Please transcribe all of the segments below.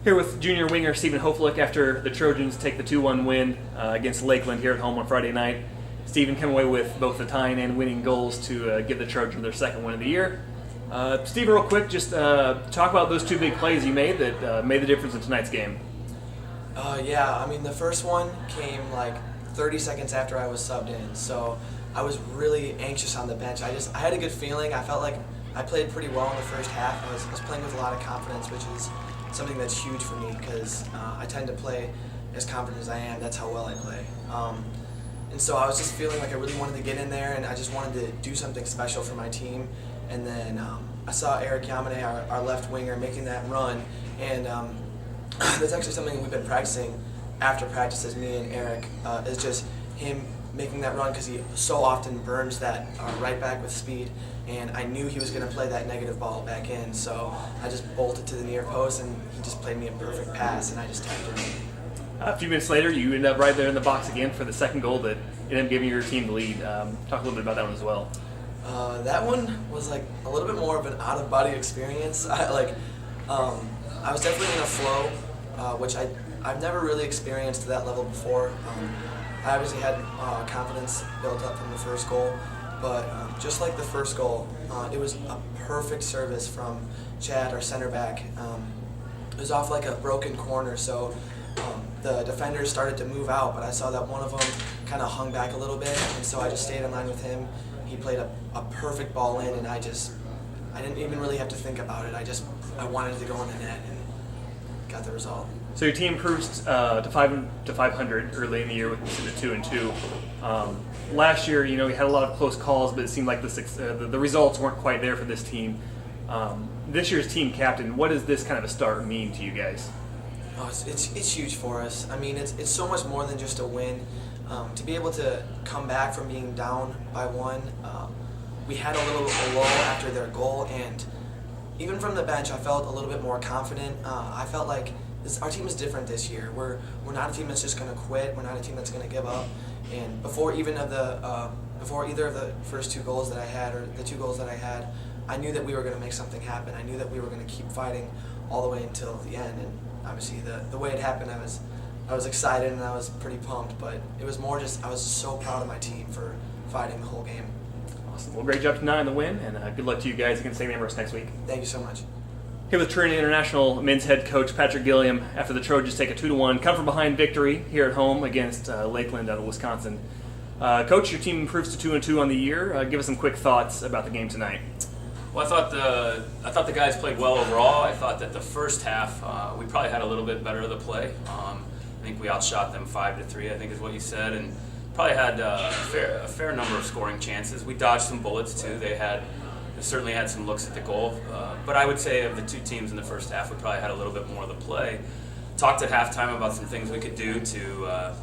Here with junior winger Stephen Hoflick after the Trojans take the 2-1 win against Lakeland here at home on Friday night. Stephen came away with both the tying and winning goals to give the Trojans their second win of the year. Stephen, real quick, just talk about those two big plays you made that made the difference in tonight's game. The first one came like 30 seconds after I was subbed in, so I was really anxious on the bench. I had a good feeling. I felt like I played pretty well in the first half. I was playing with a lot of confidence, which is something that's huge for me because I tend to play as confident as I am. That's how well I play. And so I was just feeling like I really wanted to get in there, and I just wanted to do something special for my team. And then I saw Eric Yamane, our left winger, making that run, and that's actually something we've been practicing after practices, me and Eric, is just him making that run because he so often burns that right back with speed, and I knew he was going to play that negative ball back in, so I just bolted to the near post, and he just played me a perfect pass, and I just tapped it in. A few minutes later, you ended up right there in the box again for the second goal that ended up giving your team the lead. Talk a little bit about that one as well. That one was like a little bit more of an out-of-body experience. I was definitely in a flow, which I've never really experienced to that level before. I obviously had confidence built up from the first goal, but just like the first goal, it was a perfect service from Chad, our center back. It was off like a broken corner, so the defenders started to move out, but I saw that one of them kind of hung back a little bit, and so I just stayed in line with him. He played a perfect ball in, and I didn't even really have to think about it. I wanted it to go in the net and got the result. So your team improves to 500 early in the year with the 2-2. Last year, you had a lot of close calls, but it seemed like the results weren't quite there for this team. This year's team captain, what does this kind of a start mean to you guys? Oh, it's huge for us. I mean, it's so much more than just a win. To be able to come back from being down by one, we had a little bit of a lull after their goal, and even from the bench, I felt a little bit more confident. I felt like our team is different this year. We're not a team that's just going to quit. We're not a team that's going to give up. And before either of the first two goals that I had, or the two goals that I had, I knew that we were going to make something happen. I knew that we were going to keep fighting all the way until the end. And obviously, the way it happened, I was excited and I was pretty pumped. But it was more just I was so proud of my team for fighting the whole game. Awesome. Well, great job tonight in the win, and good luck to you guys against St. Ambrose next week. Thank you so much. Here with Trinity International men's head coach Patrick Gilliam after the Trojans take a 2-1 come from behind victory here at home against Lakeland out of Wisconsin. Coach, your team improves to 2-2 on the year. Give us some quick thoughts about the game tonight. Well, I thought the guys played well overall. I thought that the first half we probably had a little bit better of the play. I think we outshot them 5-3. I think is what you said, and probably had a fair number of scoring chances. We dodged some bullets too. They certainly had some looks at the goal. But I would say of the two teams in the first half, we probably had a little bit more of the play. Talked at halftime about some things we could do to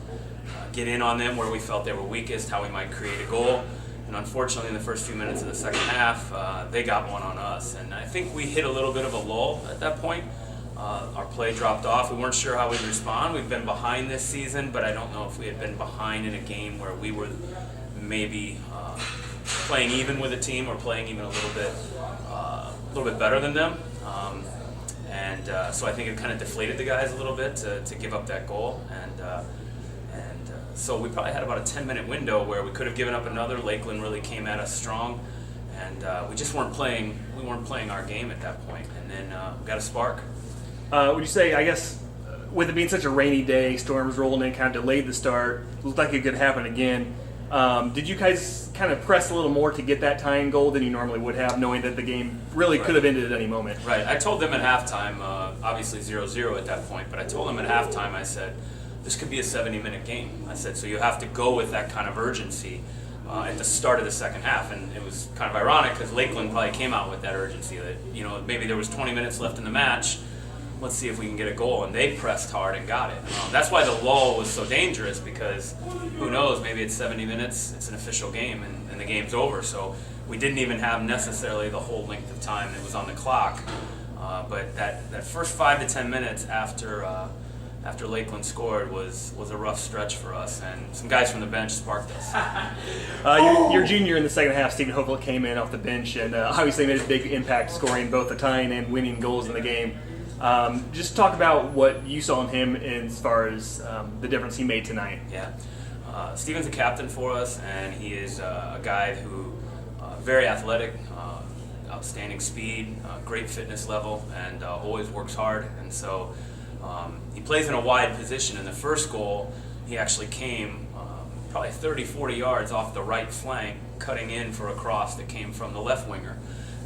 get in on them where we felt they were weakest, how we might create a goal. And unfortunately, in the first few minutes of the second half, they got one on us. And I think we hit a little bit of a lull at that point. Our play dropped off. We weren't sure how we'd respond. We've been behind this season, but I don't know if we had been behind in a game where we were maybe playing even with a team or playing even a little bit better than them. So I think it kind of deflated the guys a little bit to give up that goal. So we probably had about a 10-minute window where we could have given up another. Lakeland really came at us strong, and we just weren't playing. We weren't playing our game at that point. And then we got a spark. Would you say, I guess, with it being such a rainy day, storms rolling in, kind of delayed the start, looked like it could happen again. Did you guys kind of press a little more to get that tying goal than you normally would have, knowing that the game really could have ended at any moment? Right. I told them at halftime, obviously 0-0 at that point, but I told them at halftime, I said, this could be a 70-minute game. I said, so you have to go with that kind of urgency at the start of the second half. And it was kind of ironic because Lakeland probably came out with that urgency that, maybe there was 20 minutes left in the match. Let's see if we can get a goal. And they pressed hard and got it. That's why the lull was so dangerous, because who knows, maybe it's 70 minutes, it's an official game, and the game's over. So we didn't even have necessarily the whole length of time that was on the clock. But that first 5 to 10 minutes after Lakeland scored was a rough stretch for us, and some guys from the bench sparked us. Your junior in the second half, Stephen Hoflick, came in off the bench and obviously made a big impact, scoring both the tying and winning goals in the game. Just talk about what you saw in him as far as the difference he made tonight. Yeah. Steven's a captain for us, and he is a guy who very athletic, outstanding speed, great fitness level, and always works hard. And so he plays in a wide position. In the first goal, he actually came probably 30, 40 yards off the right flank, cutting in for a cross that came from the left winger.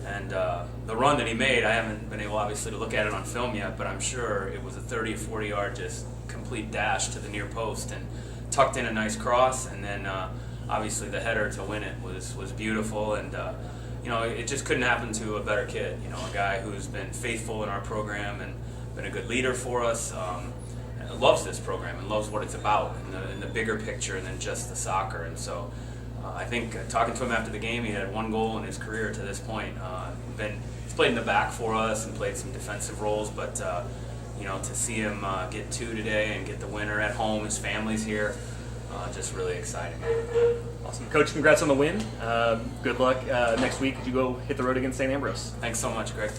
And the run that he made, I haven't been able, obviously, to look at it on film yet, but I'm sure it was a 30 or 40 yard just complete dash to the near post and tucked in a nice cross. And then obviously the header to win it was beautiful. And it just couldn't happen to a better kid. A guy who's been faithful in our program and been a good leader for us. Loves this program and loves what it's about in the bigger picture than just the soccer. And so I think talking to him after the game, he had 1 goal in his career to this point. He's played in the back for us and played some defensive roles, but to see him get 2 today and get the winner at home, his family's here, just really exciting. Awesome. Coach, congrats on the win. Good luck next week as you go hit the road against St. Ambrose. Thanks so much, Greg.